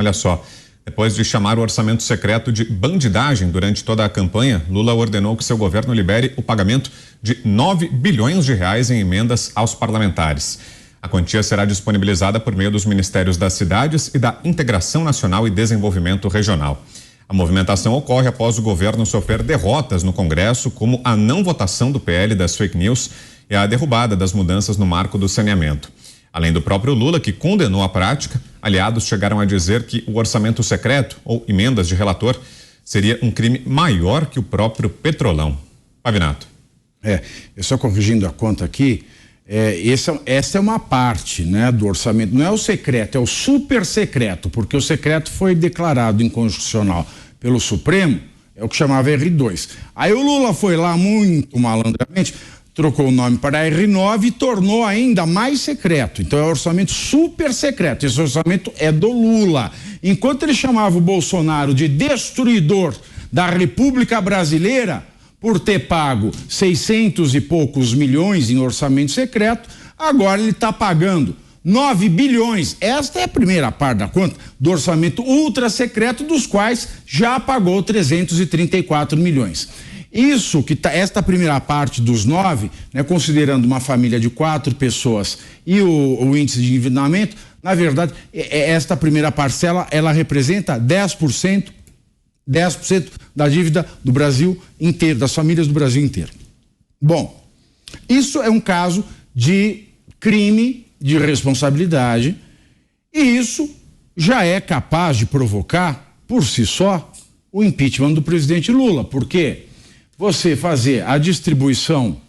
Olha só, depois de chamar o orçamento secreto de bandidagem durante toda a campanha, Lula ordenou que seu governo libere o pagamento de 9 bilhões de reais em emendas aos parlamentares. A quantia será disponibilizada por meio dos Ministérios das Cidades e da Integração Nacional e Desenvolvimento Regional. A movimentação ocorre após o governo sofrer derrotas no Congresso, como a não votação do PL das fake news e a derrubada das mudanças no marco do saneamento. Além do próprio Lula, que condenou a prática, aliados chegaram a dizer que o orçamento secreto, ou emendas de relator, seria um crime maior que o próprio Petrolão. Pavinato. Eu só corrigindo a conta aqui, essa é uma parte, né, do orçamento, não é o secreto, é o super secreto, porque o secreto foi declarado inconstitucional pelo Supremo, é o que chamava R2. Aí o Lula foi lá muito malandramente, trocou o nome para R9 e tornou ainda mais secreto. Então é um orçamento super secreto. Esse orçamento é do Lula. Enquanto ele chamava o Bolsonaro de destruidor da República Brasileira por ter pago 600 e poucos milhões em orçamento secreto, agora ele está pagando 9 bilhões. Esta é a primeira parte da conta do orçamento ultra secreto, dos quais já pagou 334 milhões. Isso que esta primeira parte dos 9, né, considerando uma família de 4 pessoas e o índice de endividamento, na verdade, esta primeira parcela, ela representa 10% da dívida do Brasil inteiro, das famílias do Brasil inteiro. Bom, isso é um caso de crime de responsabilidade e isso já é capaz de provocar, por si só, o impeachment do presidente Lula, porque você fazer a distribuição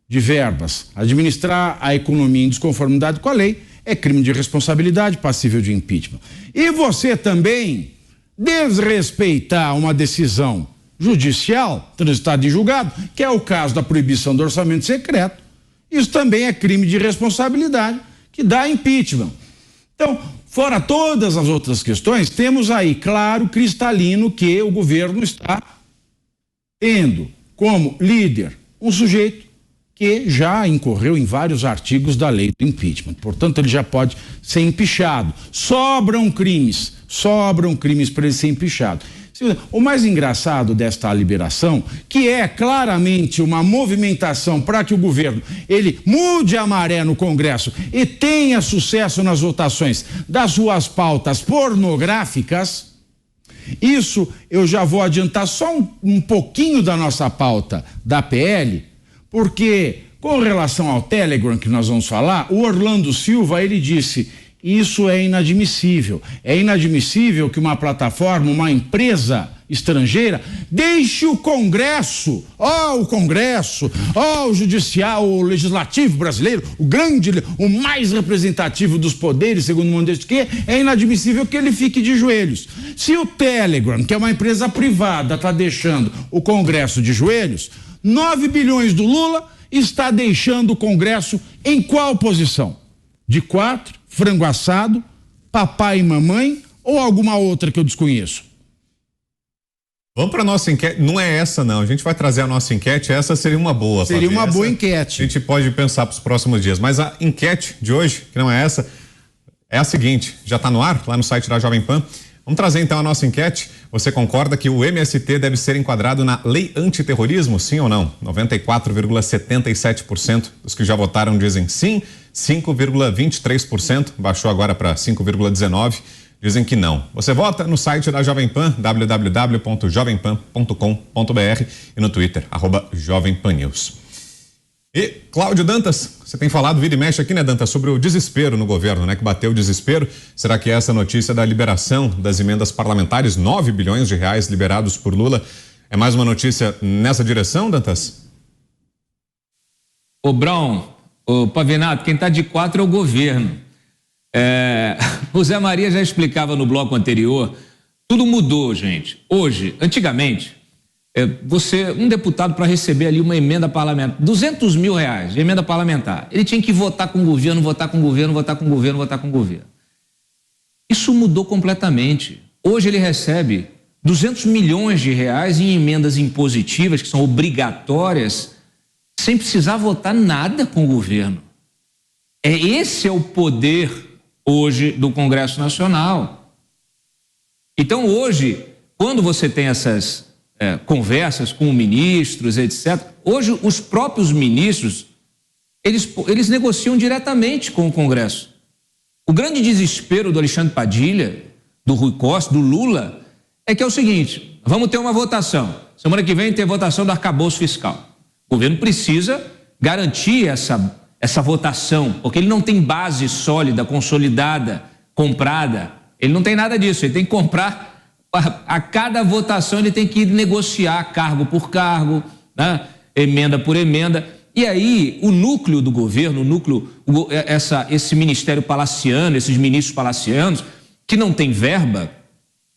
de verbas, administrar a economia em desconformidade com a lei, é crime de responsabilidade passível de impeachment. E você também desrespeitar uma decisão judicial, transitada em julgado, que é o caso da proibição do orçamento secreto, isso também é crime de responsabilidade que dá impeachment. Então, fora todas as outras questões, temos aí, claro, cristalino, que o governo está tendo como líder um sujeito que já incorreu em vários artigos da lei do impeachment. Portanto, ele já pode ser empichado. Sobram crimes para ele ser empichado. O mais engraçado desta liberação, que é claramente uma movimentação para que o governo ele mude a maré no Congresso e tenha sucesso nas votações das suas pautas pornográficas. Isso eu já vou adiantar só um pouquinho da nossa pauta da PL, porque com relação ao Telegram que nós vamos falar, o Orlando Silva, ele disse: isso é inadmissível. É inadmissível que uma plataforma, uma empresa estrangeira, deixe o Congresso, o judicial, o legislativo brasileiro, o mais representativo dos poderes, segundo o Montesquieu, é inadmissível que ele fique de joelhos. Se o Telegram, que é uma empresa privada, está deixando o Congresso de joelhos, 9 bilhões do Lula está deixando o Congresso em qual posição? De 4, frango assado, papai e mamãe ou alguma outra que eu desconheço? Vamos para nossa enquete. Não é essa, não. A gente vai trazer a nossa enquete. Essa seria uma boa. Seria uma boa enquete. A gente pode pensar para os próximos dias. Mas a enquete de hoje, que não é essa, é a seguinte. Já está no ar, lá no site da Jovem Pan. Vamos trazer então a nossa enquete. Você concorda que o MST deve ser enquadrado na lei antiterrorismo, sim ou não? 94,77% dos que já votaram dizem sim, 5,23%, baixou agora para 5,19%, dizem que não. Você vota no site da Jovem Pan, www.jovempan.com.br e no Twitter, @JovemPanNews. E, Cláudio Dantas, você tem falado, vira e mexe aqui, né, Dantas, sobre o desespero no governo, né, que bateu o desespero. Será que essa notícia da liberação das emendas parlamentares, 9 bilhões de reais liberados por Lula, é mais uma notícia nessa direção, Dantas? Ô, Brown, ô, Pavinato, quem tá de 4 é o governo. O Zé Maria já explicava no bloco anterior, tudo mudou, gente. Hoje, antigamente, um deputado para receber ali uma emenda parlamentar, 200 mil reais de emenda parlamentar, ele tinha que votar com o governo, votar com o governo, votar com o governo, votar com o governo. Isso mudou completamente. Hoje ele recebe 200 milhões de reais em emendas impositivas, que são obrigatórias, sem precisar votar nada com o governo. Esse é o poder hoje do Congresso Nacional. Então, hoje, quando você tem essas conversas com ministros, etc., hoje os próprios ministros, eles negociam diretamente com o Congresso. O grande desespero do Alexandre Padilha, do Rui Costa, do Lula, é que é o seguinte: vamos ter uma votação. Semana que vem tem votação do arcabouço fiscal. O governo precisa garantir essa votação, porque ele não tem base sólida, consolidada, comprada. Ele não tem nada disso. Ele tem que comprar, a cada votação ele tem que negociar cargo por cargo, né? Emenda por emenda. E aí o núcleo do governo, esse ministério palaciano, esses ministros palacianos, que não tem verba,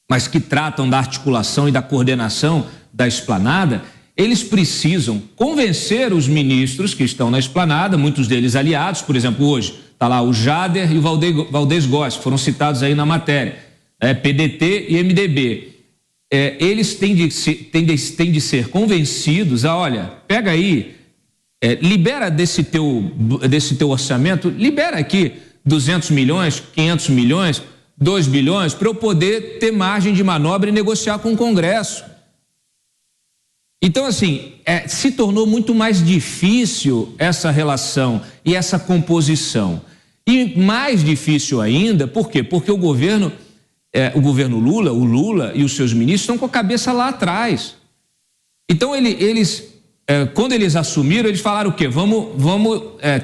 mas que tratam da articulação e da coordenação da esplanada, eles precisam convencer os ministros que estão na esplanada, muitos deles aliados. Por exemplo, hoje está lá o Jader e o Valdez Góes, que foram citados aí na matéria, PDT e MDB. Eles têm de ser convencidos a, olha, pega aí, libera desse teu orçamento, libera aqui 200 milhões, 500 milhões, 2 bilhões, para eu poder ter margem de manobra e negociar com o Congresso. Então, assim, se tornou muito mais difícil essa relação e essa composição. E mais difícil ainda, por quê? Porque o governo Lula, o Lula e os seus ministros estão com a cabeça lá atrás. Então, quando eles assumiram, eles falaram o quê?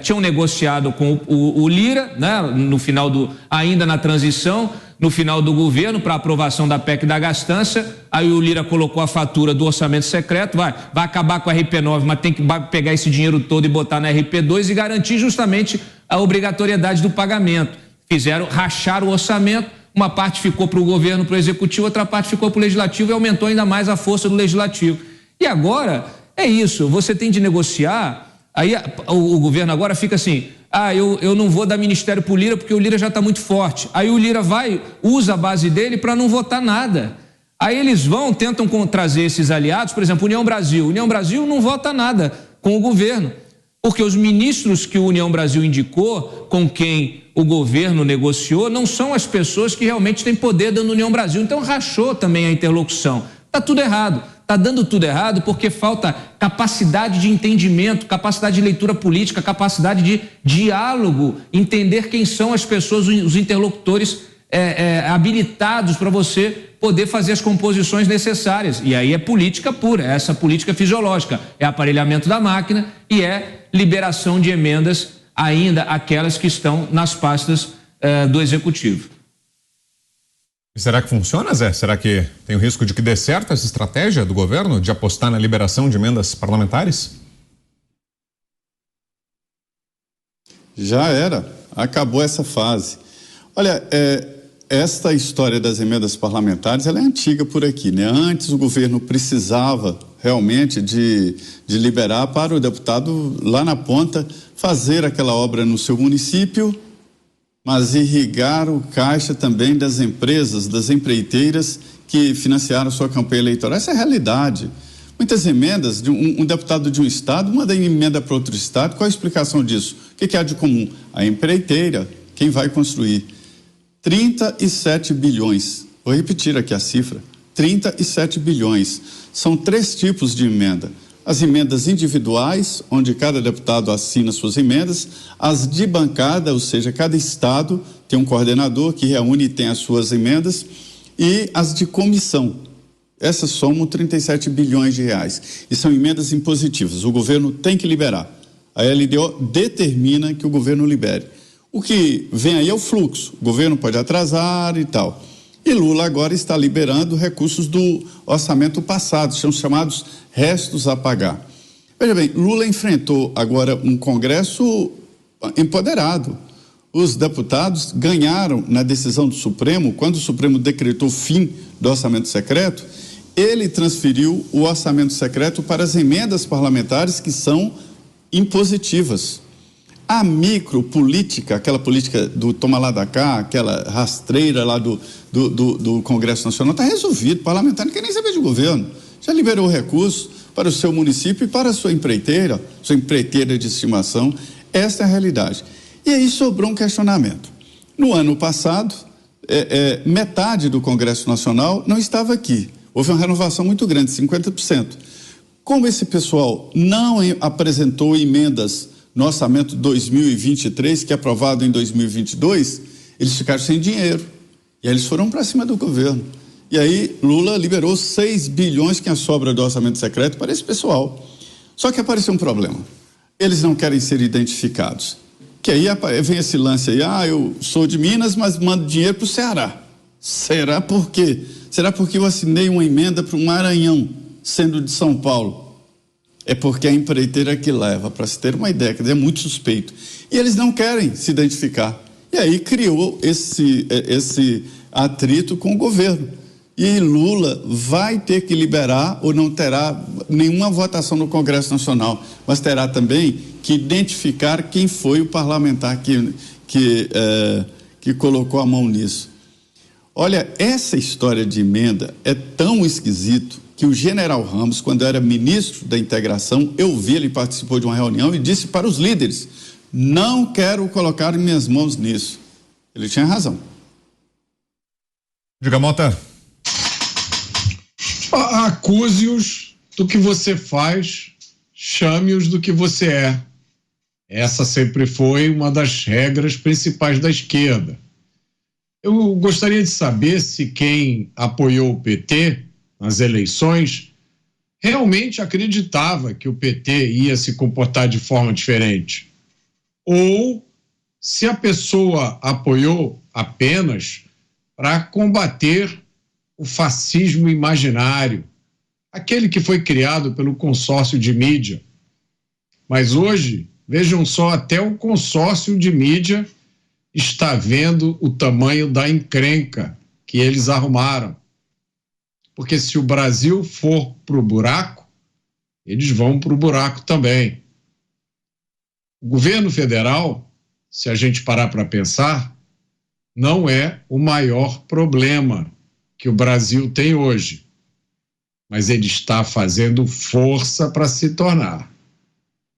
Tinham negociado com o Lira, né, no final ainda na transição, no final do governo, para aprovação da PEC da gastança. Aí o Lira colocou a fatura do orçamento secreto, vai acabar com a RP9, mas tem que pegar esse dinheiro todo e botar na RP2 e garantir justamente a obrigatoriedade do pagamento. Racharam o orçamento, uma parte ficou para o governo, para o executivo, outra parte ficou para o legislativo e aumentou ainda mais a força do legislativo. E agora é isso, você tem de negociar, aí o governo agora fica assim, eu não vou dar ministério para o Lira porque o Lira já está muito forte. Aí o Lira usa a base dele para não votar nada. Aí eles tentam trazer esses aliados, por exemplo, União Brasil. União Brasil não vota nada com o governo, porque os ministros que o União Brasil indicou, com quem o governo negociou, não são as pessoas que realmente têm poder dentro da União Brasil. Então rachou também a interlocução. Está tudo errado. Está dando tudo errado porque falta capacidade de entendimento, capacidade de leitura política, capacidade de diálogo, entender quem são as pessoas, os interlocutores habilitados para você poder fazer as composições necessárias. E aí é política pura, é essa política fisiológica, é aparelhamento da máquina e é liberação de emendas, ainda aquelas que estão nas pastas do Executivo. Será que funciona, Zé? Será que tem o risco de que dê certo essa estratégia do governo de apostar na liberação de emendas parlamentares? Já era, acabou essa fase. Olha, esta história das emendas parlamentares, ela é antiga por aqui, né? Antes o governo precisava realmente de liberar para o deputado lá na ponta fazer aquela obra no seu município, mas irrigar o caixa também das empresas, das empreiteiras que financiaram sua campanha eleitoral. Essa é a realidade. Muitas emendas, um deputado de um estado manda emenda para outro estado. Qual a explicação disso? O que há de comum? A empreiteira, quem vai construir. 37 bilhões. Vou repetir aqui a cifra. 37 bilhões. São 3 tipos de emenda. As emendas individuais, onde cada deputado assina suas emendas, as de bancada, ou seja, cada estado tem um coordenador que reúne e tem as suas emendas, e as de comissão. Essas somam 37 bilhões de reais. E são emendas impositivas. O governo tem que liberar. A LDO determina que o governo libere. O que vem aí é o fluxo. O governo pode atrasar e tal. E Lula agora está liberando recursos do orçamento passado, são chamados restos a pagar. Veja bem, Lula enfrentou agora um Congresso empoderado. Os deputados ganharam na decisão do Supremo, quando o Supremo decretou o fim do orçamento secreto, ele transferiu o orçamento secreto para as emendas parlamentares que são impositivas. A micropolítica, aquela política do toma lá da cá, aquela rastreira lá do Congresso Nacional, está resolvido. O parlamentar não quer nem saber de governo. Já liberou o recurso para o seu município e para a sua empreiteira de estimação. Essa é a realidade. E aí sobrou um questionamento. No ano passado, metade do Congresso Nacional não estava aqui. Houve uma renovação muito grande, 50%. Como esse pessoal não apresentou emendas no orçamento 2023, que é aprovado em 2022, eles ficaram sem dinheiro. E aí eles foram para cima do governo. E aí Lula liberou 6 bilhões, que é a sobra do orçamento secreto, para esse pessoal. Só que apareceu um problema. Eles não querem ser identificados. Que aí vem esse lance aí, eu sou de Minas, mas mando dinheiro para o Ceará. Será por quê? Será porque eu assinei uma emenda para um Maranhão, sendo de São Paulo? É porque a empreiteira que leva, para se ter uma ideia, quer dizer, é muito suspeito. E eles não querem se identificar. E aí criou esse atrito com o governo. E Lula vai ter que liberar, ou não terá nenhuma votação no Congresso Nacional, mas terá também que identificar quem foi o parlamentar que colocou a mão nisso. Olha, essa história de emenda é tão esquisito que o general Ramos, quando era ministro da integração, eu vi, ele participou de uma reunião e disse para os líderes: não quero colocar minhas mãos nisso. Ele tinha razão. Diga, Mota. Acuse-os do que você faz, chame-os do que você é. Essa sempre foi uma das regras principais da esquerda. Eu gostaria de saber se quem apoiou o PT nas eleições realmente acreditava que o PT ia se comportar de forma diferente. Ou se a pessoa apoiou apenas para combater o fascismo imaginário, aquele que foi criado pelo consórcio de mídia. Mas hoje, vejam só, até o consórcio de mídia está vendo o tamanho da encrenca que eles arrumaram. Porque se o Brasil for para o buraco, eles vão para o buraco também. O governo federal, se a gente parar para pensar, não é o maior problema que o Brasil tem hoje, mas ele está fazendo força para se tornar.